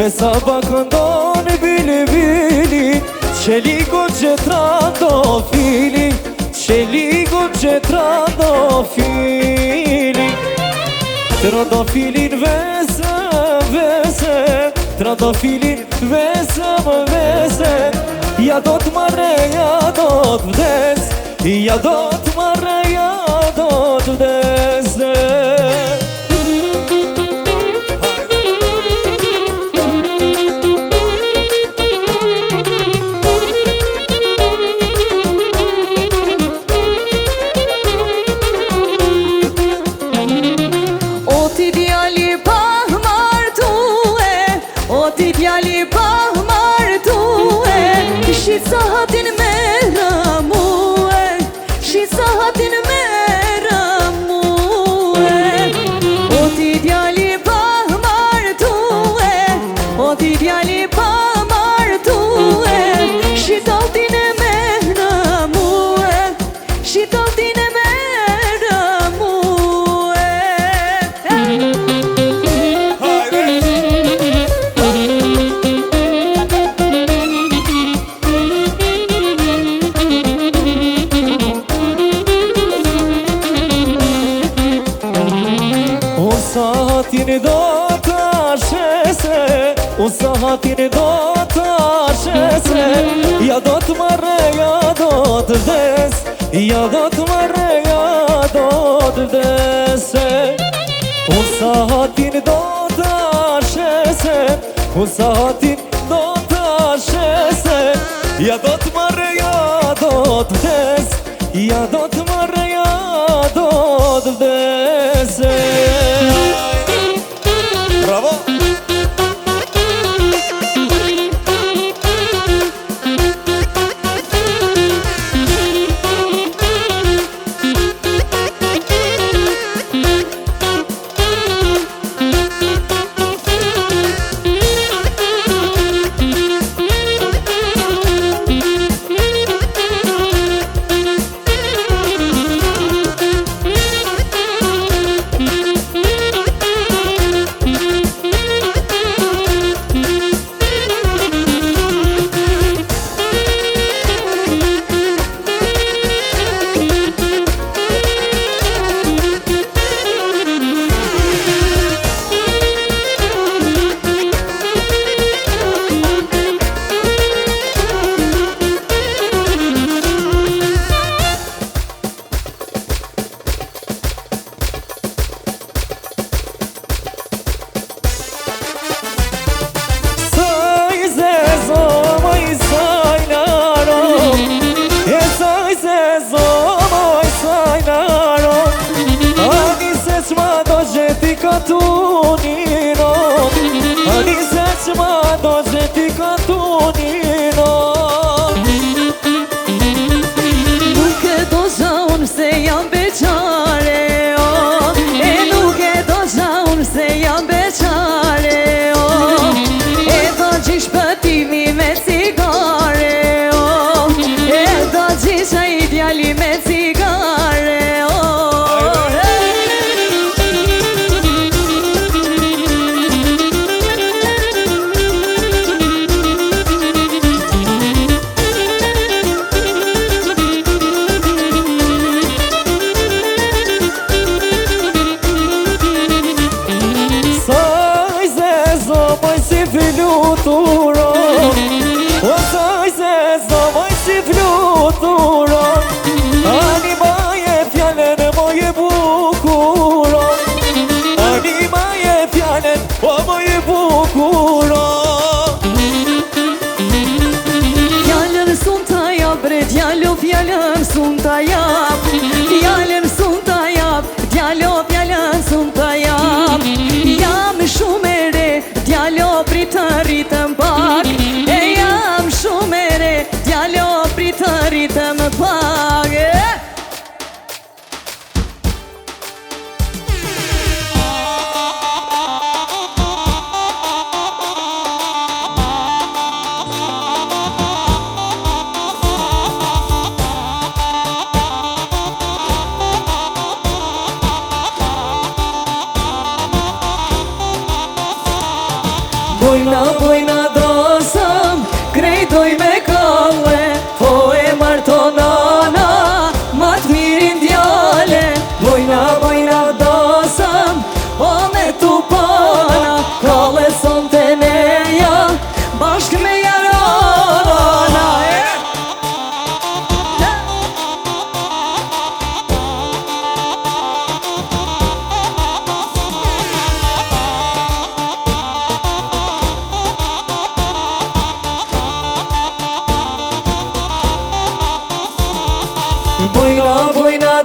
E sa bakëndon bili bili Qeliku që trando fili Qeliku që trando fili Trando filin vese, vese Trando filin vese, vese Ja do t'marre, ja do t'vdes Ja do t'marre, ja do t'vdes Sahatin me ramue Sahatin me ramue O ti djali pa martue O ti djali pa martue Shitatin me ramue Shitatin me ramue Sahatin do t'ashese O sahatin do t'ashese Ja do t'marre, ja do t'vdes Ja do t'marre, ja do t'vdes O sahatin do t'ashese O sahatin do t'ashese Ja do t'marre, ja do t'vdes Ja do t'marre, ja do t'vdes Bravo! Katunino Ani seçma dozeti katunino Nuk e do unë se jam beqare E nuk e do unë se jam beqare E do gjish pëtimi me cigare E do gjish a ideali me cigare Fluturo O saj se zdo moj si fluturo bojna dosëm, krejtoj me kalle, po e martonana, ma të mirin djale. Bojna dosëm, po me tupana, kalle son të neja, bashk me jarana. Bojna